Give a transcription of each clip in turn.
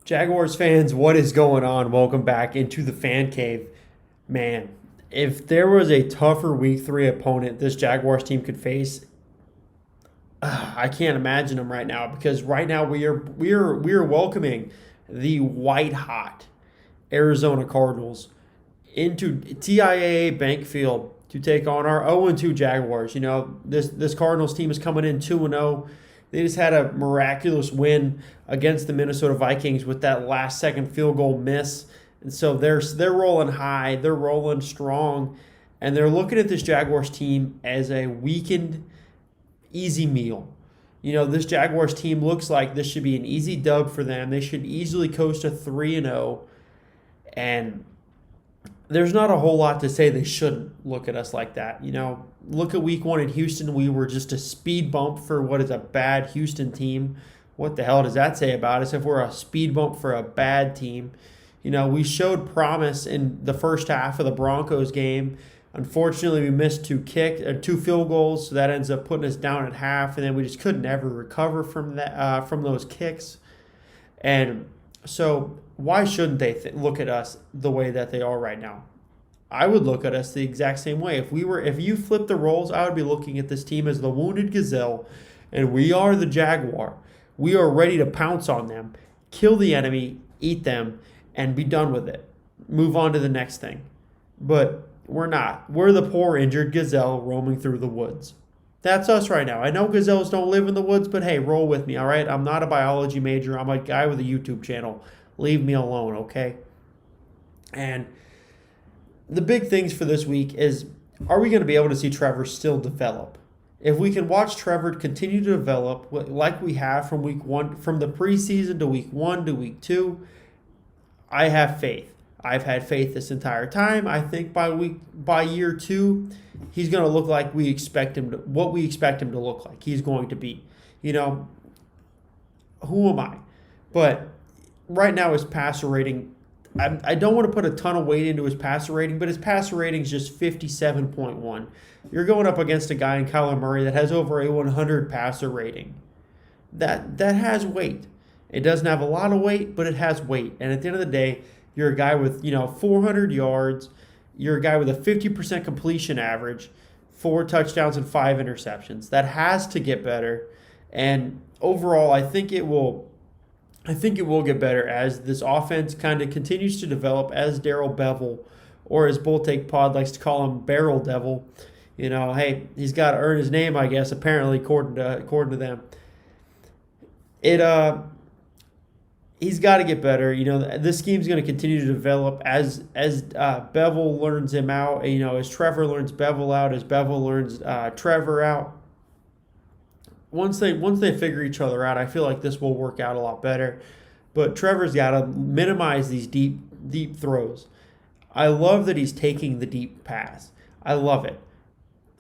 Jaguars fans, what is going on? Welcome back into the fan cave. Man, if there was a tougher week 3 opponent this Jaguars team could face, I can't imagine them right now because right now we are welcoming the white hot Arizona Cardinals into TIAA Bank Field to take on our 0-2 Jaguars. You know, this Cardinals team is coming in 2-0. They just had a miraculous win against the Minnesota Vikings with that last second field goal miss. And so they're rolling high, they're rolling strong, and they're looking at this Jaguars team as a weakened, easy meal. You know, this Jaguars team looks like this should be an easy dub for them. They should easily coast to 3-0. And there's not a whole lot to say they shouldn't look at us like that. You know, look at week 1 in Houston. We were just a speed bump for what is a bad Houston team. What the hell does that say about us if we're a speed bump for a bad team? You know, we showed promise in the first half of the Broncos game. Unfortunately, we missed two field goals, so that ends up putting us down at half, and then we just couldn't ever recover from that from those kicks. And so why shouldn't they look at us the way that they are right now? I would look at us the exact same way. If you flip the roles, I would be looking at this team as the wounded gazelle, and we are the jaguar. We are ready to pounce on them, kill the enemy, eat them, and be done with it. Move on to the next thing. But we're not. We're the poor injured gazelle roaming through the woods. That's us right now. I know gazelles don't live in the woods, but hey, roll with me, all right? I'm not a biology major. I'm a guy with a YouTube channel. Leave me alone, okay? And the big things for this week is, are we going to be able to see Trevor still develop? If we can watch Trevor continue to develop like we have from week 1, from the preseason to week 1 to week 2, I have faith. I've had faith this entire time. I think by year 2, he's going to look like what we expect him to look like. He's going to be. You know, who am I? But right now his passer rating, I don't want to put a ton of weight into his passer rating, but his passer rating is just 57.1. You're going up against a guy in Kyler Murray that has over a 100 passer rating. That has weight. It doesn't have a lot of weight, but it has weight. And at the end of the day, you're a guy with, 400 yards. You're a guy with a 50% completion average, 4 touchdowns and 5 interceptions. That has to get better. And overall, I think it will get better as this offense kind of continues to develop, as Darrell Bevel, or as Bull Take Pod likes to call him, Barrel Devil. Hey, he's got to earn his name, I guess, apparently, according to them. He's got to get better. This scheme's going to continue to develop as Bevel learns him out. As Trevor learns Bevel out, as Bevel learns Trevor out. Once they figure each other out, I feel like this will work out a lot better. But Trevor's got to minimize these deep throws. I love that he's taking the deep pass. I love it.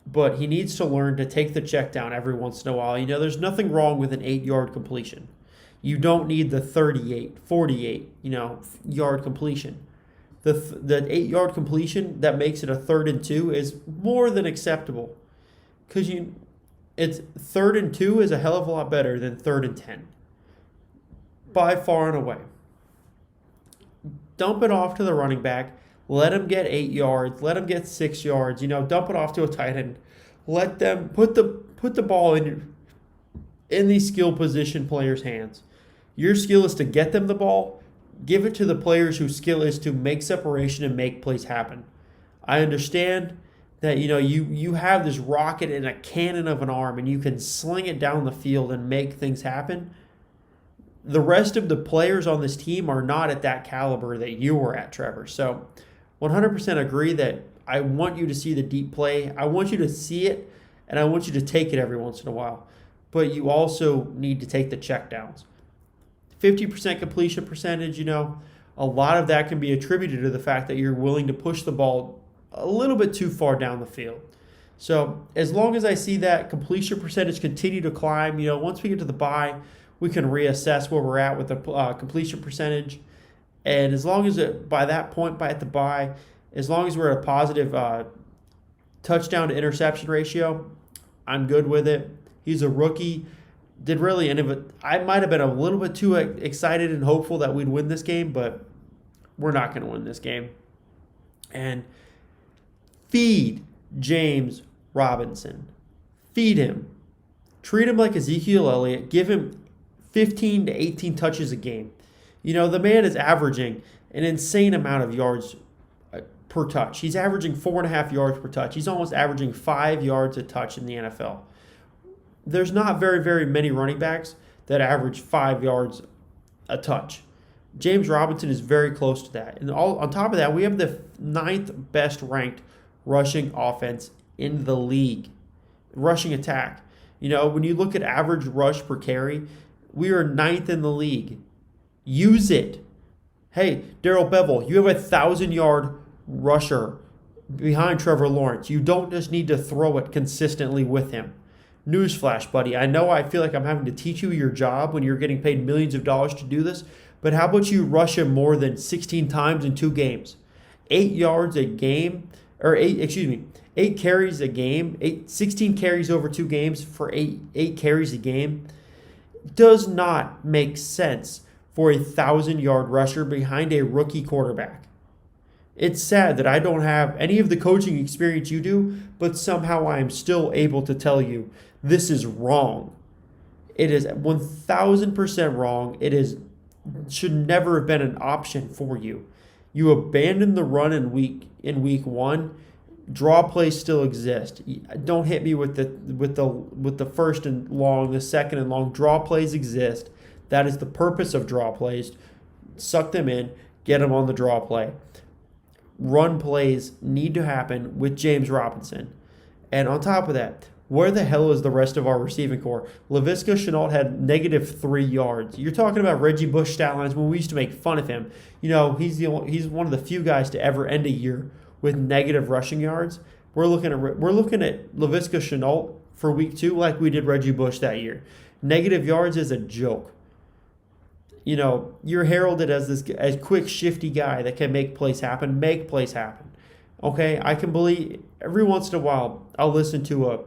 But he needs to learn to take the check down every once in a while. There's nothing wrong with an 8-yard completion. You don't need the 38, 48, yard completion. The 8-yard completion that makes it a 3rd and 2 is more than acceptable. Because it's 3rd and 2 is a hell of a lot better than 3rd and 10. By far and away. Dump it off to the running back. Let him get 8 yards. Let him get 6 yards. Dump it off to a tight end. Let them put the ball in these skill position players' hands. Your skill is to get them the ball. Give it to the players whose skill is to make separation and make plays happen. I understand that you have this rocket and a cannon of an arm and you can sling it down the field and make things happen. The rest of the players on this team are not at that caliber that you were at, Trevor. So 100% agree that I want you to see the deep play. I want you to see it, and I want you to take it every once in a while. But you also need to take the checkdowns. 50% completion percentage, a lot of that can be attributed to the fact that you're willing to push the ball a little bit too far down the field. So as long as I see that completion percentage continue to climb, once we get to the bye, we can reassess where we're at with the completion percentage. And as long as by that point, at the bye, as long as we're at a positive touchdown to interception ratio, I'm good with it. He's a rookie. did really any of it. I might have been a little bit too excited and hopeful that we'd win this game, but we're not going to win this game. And feed James Robinson. Feed him. Treat him like Ezekiel Elliott. Give him 15 to 18 touches a game. The man is averaging an insane amount of yards per touch. He's averaging 4.5 yards per touch. He's almost averaging 5 yards a touch in the NFL. There's not very, very many running backs that average 5 yards a touch. James Robinson is very close to that. And on top of that, we have the 9th best ranked rushing offense in the league. Rushing attack. When you look at average rush per carry, we are 9th in the league. Use it. Hey, Darrell Bevell, you have a 1,000-yard rusher behind Trevor Lawrence. You don't just need to throw it consistently with him. Newsflash, buddy. I know I feel like I'm having to teach you your job when you're getting paid millions of dollars to do this, but how about you rush him more than 16 times in 2 games? 8 yards a game, or 8 carries a game, 16 carries over 2 games for 8 carries a game does not make sense for a 1,000-yard rusher behind a rookie quarterback. It's sad that I don't have any of the coaching experience you do, but somehow I am still able to tell you this is wrong. It is 1,000% wrong. Should never have been an option for you. You abandoned the run in week 1. Draw plays still exist. Don't hit me with the first and long, the second and long. Draw plays exist. That is the purpose of draw plays. Suck them in, get them on the draw play. Run plays need to happen with James Robinson. And on top of that, where the hell is the rest of our receiving core? Laviska Shenault had -3 yards. You're talking about Reggie Bush stat lines when we used to make fun of him. He's one of the few guys to ever end a year with negative rushing yards. We're looking at Laviska Shenault for week 2 like we did Reggie Bush that year. Negative yards is a joke. You're heralded as this quick, shifty guy that can make plays happen. Make plays happen. Okay, I can believe every once in a while I'll listen to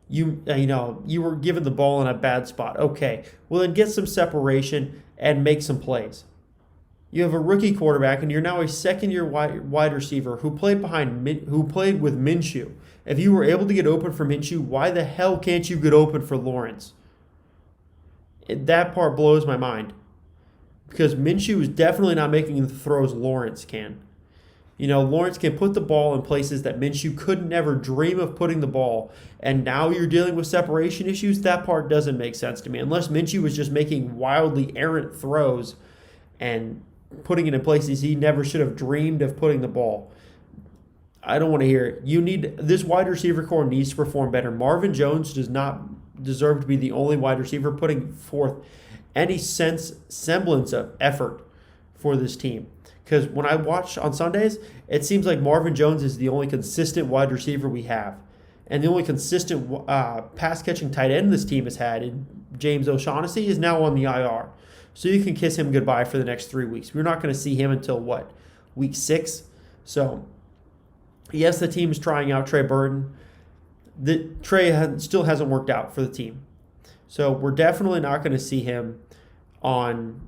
you were given the ball in a bad spot. Okay, well then get some separation and make some plays. You have a rookie quarterback and you're now a second-year wide receiver who played with Minshew. If you were able to get open for Minshew, why the hell can't you get open for Lawrence? That part blows my mind because Minshew is definitely not making the throws Lawrence can. Lawrence can put the ball in places that Minshew could never dream of putting the ball, and now you're dealing with separation issues. That part doesn't make sense to me unless Minshew was just making wildly errant throws and putting it in places he never should have dreamed of putting the ball. I don't want to hear it. This wide receiver core needs to perform better. Marvin Jones does not deserve to be the only wide receiver putting forth any semblance of effort for this team. Because when I watch on Sundays, it seems like Marvin Jones is the only consistent wide receiver we have. And the only consistent pass-catching tight end this team has had, in James O'Shaughnessy, is now on the IR. So you can kiss him goodbye for the next 3 weeks. We're not going to see him until, week 6? So, yes, the team is trying out Trey Burton. Trey still hasn't worked out for the team. So we're definitely not going to see him on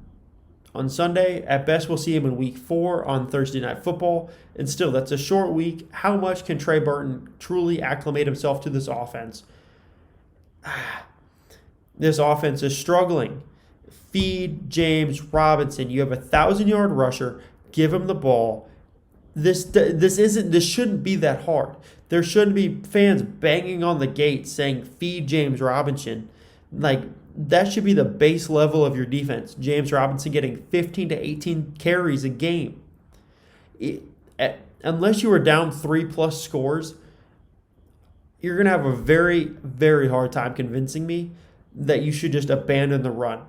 Sunday. At best, we'll see him in week 4 on Thursday Night Football. And still, that's a short week. How much can Trey Burton truly acclimate himself to this offense? This offense is struggling. Feed James Robinson. You have a 1,000-yard rusher. Give him the ball. This shouldn't be that hard. There shouldn't be fans banging on the gate saying, feed James Robinson. That should be the base level of your defense. James Robinson getting 15 to 18 carries a game. Unless you are down 3+ scores, you're going to have a very, very hard time convincing me that you should just abandon the run.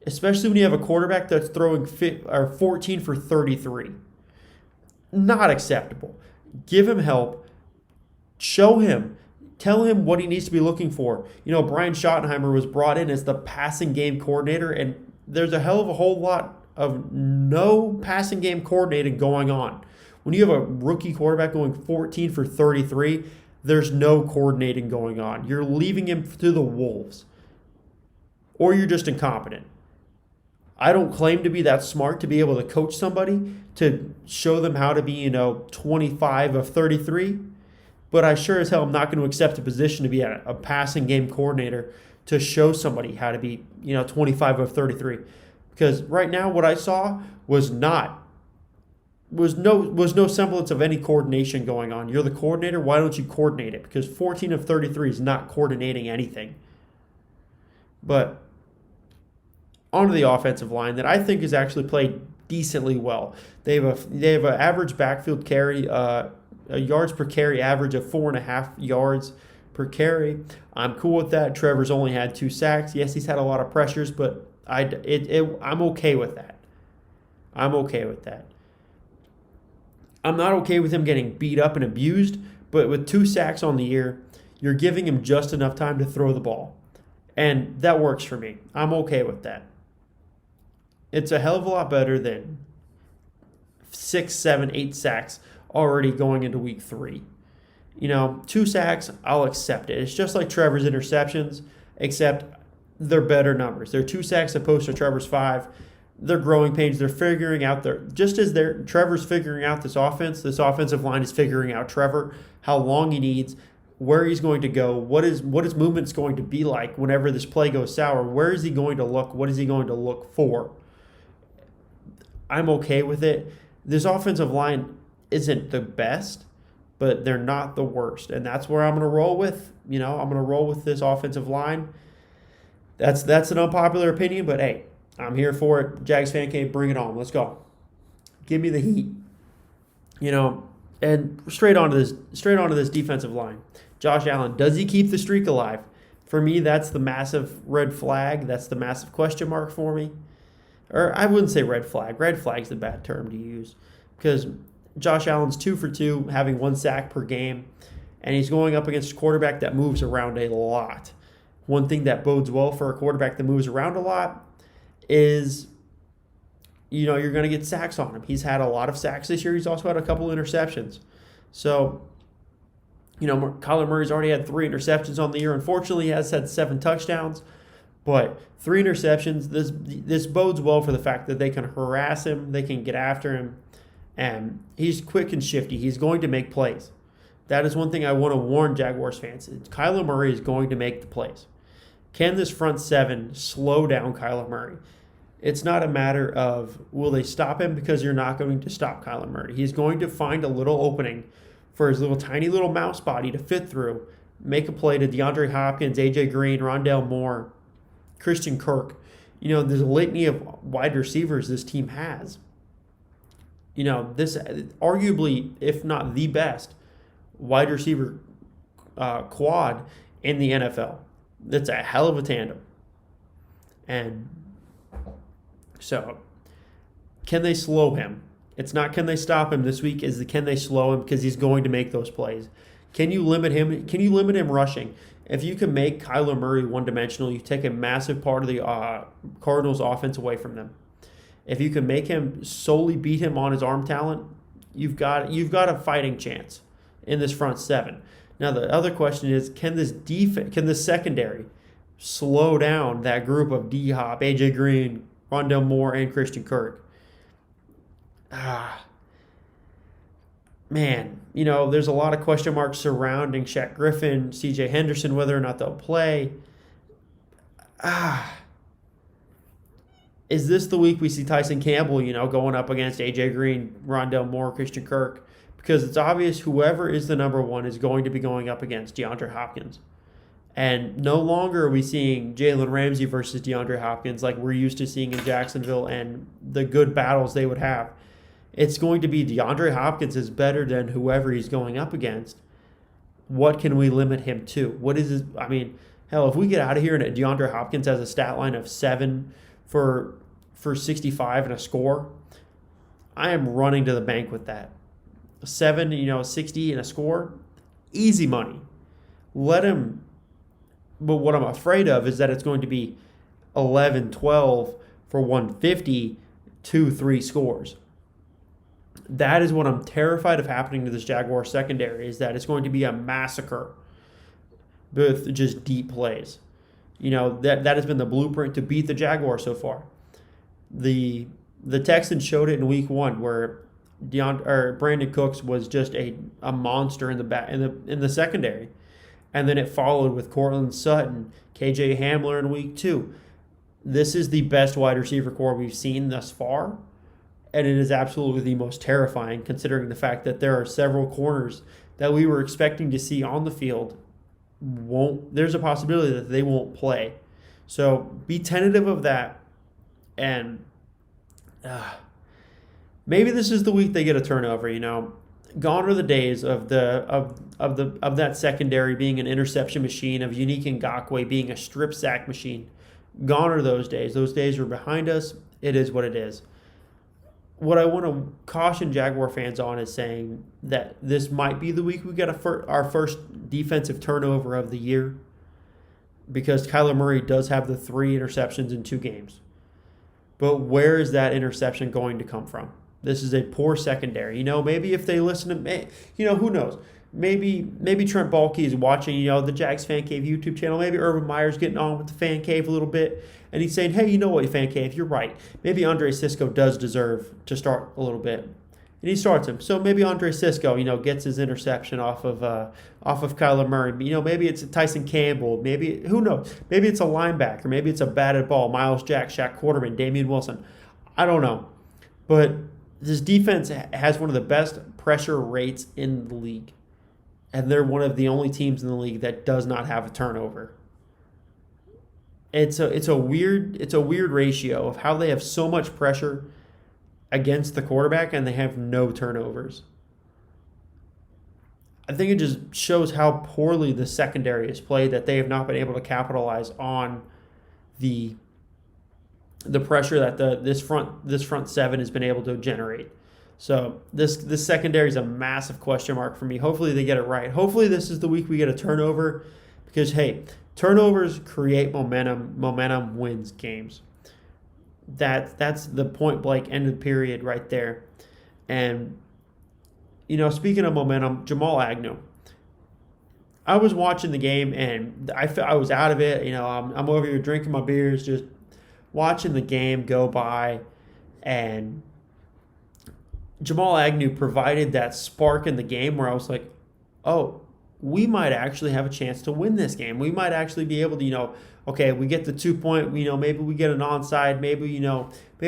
Especially when you have a quarterback that's throwing 14 for 33. Not acceptable. Give him help. Show him. Tell him what he needs to be looking for. Brian Schottenheimer was brought in as the passing game coordinator, and there's a hell of a whole lot of no passing game coordinating going on. When you have a rookie quarterback going 14 for 33, there's no coordinating going on. You're leaving him to the wolves, or you're just incompetent. I don't claim to be that smart to be able to coach somebody to show them how to be, 25 of 33, but I sure as hell am not going to accept a position to be a passing game coordinator to show somebody how to be, 25 of 33. Because right now what I saw was no semblance of any coordination going on. You're the coordinator, why don't you coordinate it? Because 14 of 33 is not coordinating anything. But onto the offensive line that I think has actually played decently well. They have an average backfield carry, a yards per carry average of 4.5 yards per carry. I'm cool with that. Trevor's only had 2 sacks. Yes, he's had a lot of pressures, but I'm okay with that. I'm okay with that. I'm not okay with him getting beat up and abused, but with 2 sacks on the year, you're giving him just enough time to throw the ball. And that works for me. I'm okay with that. It's a hell of a lot better than 6, 7, 8 sacks already going into week 3. 2 sacks, I'll accept it. It's just like Trevor's interceptions, except they're better numbers. They're 2 sacks opposed to Trevor's 5. They're growing pains. They're figuring out Trevor's figuring out this offensive line is figuring out Trevor, how long he needs, where he's going to go, what his movement's going to be like whenever this play goes sour. Where is he going to look? What is he going to look for? I'm okay with it. This offensive line isn't the best, but they're not the worst. And that's where I'm going to roll with. I'm going to roll with this offensive line. That's an unpopular opinion, but hey, I'm here for it. Jags fan cave, bring it on. Let's go. Give me the heat. And straight onto this defensive line. Josh Allen, does he keep the streak alive? For me, that's the massive red flag. That's the massive question mark for me. Or I wouldn't say red flag. Red flag's the bad term to use because Josh Allen's 2 for 2, having 1 sack per game, and he's going up against a quarterback that moves around a lot. One thing that bodes well for a quarterback that moves around a lot is, you're going to get sacks on him. He's had a lot of sacks this year. He's also had a couple interceptions. So, Kyler Murray's already had 3 interceptions on the year. Unfortunately, he has had 7 touchdowns. But 3 interceptions, this bodes well for the fact that they can harass him, they can get after him, and he's quick and shifty. He's going to make plays. That is one thing I want to warn Jaguars fans. Kyler Murray is going to make the plays. Can this front 7 slow down Kyler Murray? It's not a matter of will they stop him, because you're not going to stop Kyler Murray. He's going to find a little opening for his little tiny little mouse body to fit through, make a play to DeAndre Hopkins, AJ Green, Rondale Moore, Christian Kirk. There's a litany of wide receivers this team has. This arguably, if not the best, wide receiver quad in the NFL. That's a hell of a tandem. And so, can they slow him? It's not can they stop him this week, can they slow him, because he's going to make those plays. Can you limit him? Can you limit him rushing? If you can make Kyler Murray one-dimensional, you take a massive part of the Cardinals' offense away from them. If you can make him solely beat him on his arm talent, you've got a fighting chance in this front 7. Now the other question is, can this secondary slow down that group of D-Hop, AJ Green, Rondale Moore, and Christian Kirk? Man, there's a lot of question marks surrounding Shaq Griffin, CJ Henderson, whether or not they'll play. Is this the week we see Tyson Campbell, going up against AJ Green, Rondale Moore, Christian Kirk? Because it's obvious whoever is the number 1 is going to be going up against DeAndre Hopkins. And no longer are we seeing Jalen Ramsey versus DeAndre Hopkins like we're used to seeing in Jacksonville and the good battles they would have. It's going to be DeAndre Hopkins is better than whoever he's going up against. What can we limit him to? What is his? Hell, if we get out of here and DeAndre Hopkins has a stat line of 7 for 65 and a score, I am running to the bank with that. 7, 60 and a score, easy money. Let him. But what I'm afraid of is that it's going to be 11, 12 for 150, 2, 3 scores. That is what I'm terrified of happening to this Jaguar secondary, is that it's going to be a massacre with just deep plays. That has been the blueprint to beat the Jaguars so far. The Texans showed it in week 1 where Brandon Cooks was just a monster in the secondary. And then it followed with Cortland Sutton, KJ Hamler in week 2. This is the best wide receiver core we've seen thus far, and it is absolutely the most terrifying considering the fact that there are several corners that we were expecting to see on the field there's a possibility that they won't play. So be tentative of that, and maybe this is the week they get a turnover. Gone are the days of that secondary being an interception machine, of Unique Ngakoue being a strip sack machine. Gone are those days. Those days are behind us. It is what it is. What I want to caution Jaguar fans on is saying that this might be the week we get our first defensive turnover of the year, because Kyler Murray does have the 3 interceptions in 2 games. But where is that interception going to come from? This is a poor secondary. Maybe if they listen to me, who knows? Maybe Trent Baalke is watching, the Jags Fan Cave YouTube channel. Maybe Urban Meyer's getting on with the Fan Cave a little bit, and he's saying, hey, you know what, Fan Cave, you're right. Maybe Andre Sisco does deserve to start a little bit. And he starts him. So maybe Andre Sisco, gets his interception off of Kyler Murray. Maybe it's Tyson Campbell. Maybe, who knows? Maybe it's a linebacker. Maybe it's a batted ball. Miles Jack, Shaq Quarterman, Damian Wilson. I don't know. But this defense has one of the best pressure rates in the league. And they're one of the only teams in the league that does not have a turnover. It's a weird ratio of how they have so much pressure against the quarterback and they have no turnovers. I think it just shows how poorly the secondary is played, that they have not been able to capitalize on the pressure that this front 7 has been able to generate. So this secondary is a massive question mark for me. Hopefully they get it right. Hopefully this is the week we get a turnover, because, hey, turnovers create momentum. Momentum wins games. That's the point blank end of the period right there. And, speaking of momentum, Jamal Agnew. I was watching the game and I was out of it. I'm over here drinking my beers, just watching the game go by, and Jamal Agnew provided that spark in the game where I was like, oh, we might actually have a chance to win this game. We might actually be able to, okay, we get the 2-point, maybe we get an onside, maybe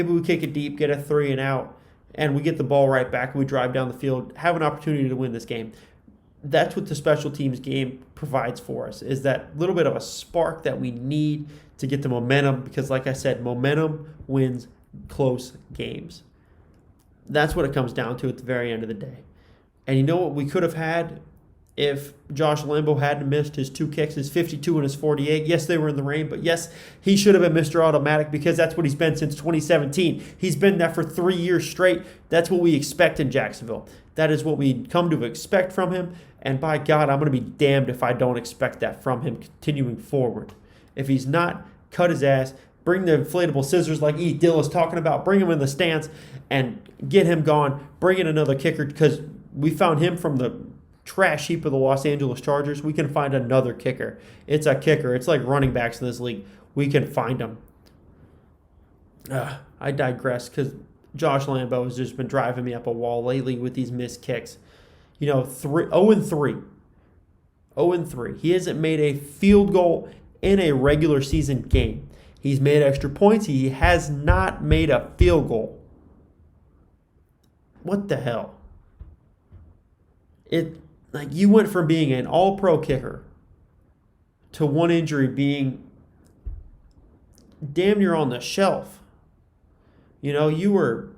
we kick it deep, get a 3 and out, and we get the ball right back and we drive down the field, have an opportunity to win this game. That's what the special teams game provides for us, is that little bit of a spark that we need to get the momentum, because like I said, momentum wins close games. That's what it comes down to at the very end of the day. And you know what we could have had if Josh Lambo hadn't missed his 2 kicks, his 52 and his 48. Yes, they were in the rain, but yes, he should have been Mr. Automatic, because that's what he's been since 2017. He's been that for 3 years straight. That's what we expect in Jacksonville. That is what we come to expect from him. And by God, I'm going to be damned if I don't expect that from him continuing forward. If he's not, cut his ass. Bring the inflatable scissors like E. Dill is talking about. Bring him in the stance and get him gone. Bring in another kicker, because we found him from the trash heap of the Los Angeles Chargers. We can find another kicker. It's a kicker. It's like running backs in this league. We can find them. I digress, because Josh Lambo has just been driving me up a wall lately with these missed kicks. 0-3. 0-3. He hasn't made a field goal in a regular season game. He's made extra points. He has not made a field goal. What the hell? You went from being an all-pro kicker to one injury being damn near on the shelf. You were...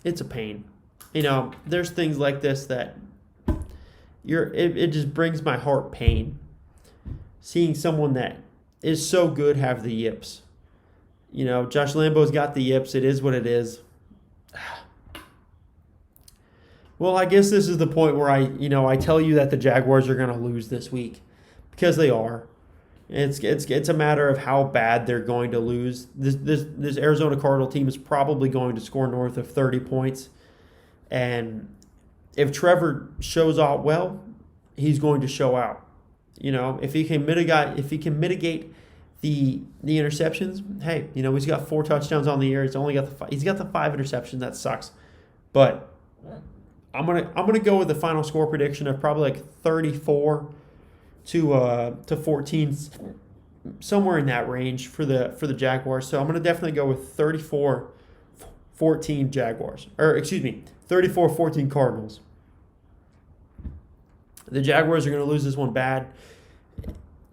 It's a pain. There's things like this that it just brings my heart pain. Seeing someone that is so good have the yips. Josh Lambo's got the yips. It is what it is. Well, I guess this is the point where I tell you that the Jaguars are going to lose this week, because they are. It's a matter of how bad they're going to lose. This Arizona Cardinal team is probably going to score north of 30 points, and if Trevor shows out well, he's going to show out. If he can mitigate the interceptions, hey, he's got 4 touchdowns on the year. He's got the 5 interceptions. That sucks, but I'm gonna go with the final score prediction of probably like 34 to 14, somewhere in that range for the Jaguars. So I'm gonna definitely go with 34-14 Jaguars, or excuse me, 34-14 Cardinals. The Jaguars are gonna lose this one bad,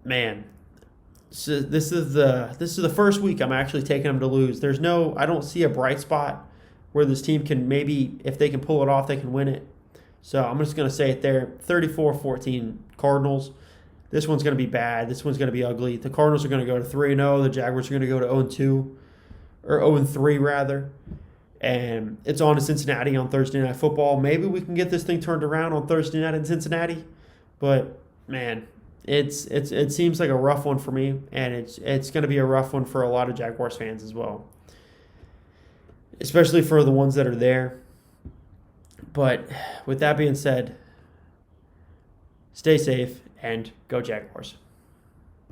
man. So this is the first week I'm actually taking them to lose. I don't see a bright spot where this team can, maybe if they can pull it off, they can win it. So I'm just going to say it there, 34-14 Cardinals. This one's going to be bad. This one's going to be ugly. The Cardinals are going to go to 3-0. The Jaguars are going to go to 0-2, or 0-3 rather. And it's on to Cincinnati on Thursday Night Football. Maybe we can get this thing turned around on Thursday night in Cincinnati. But man, it seems like a rough one for me, and it's going to be a rough one for a lot of Jaguars fans as well, especially for the ones that are there. But with that being said, stay safe and go Jaguars.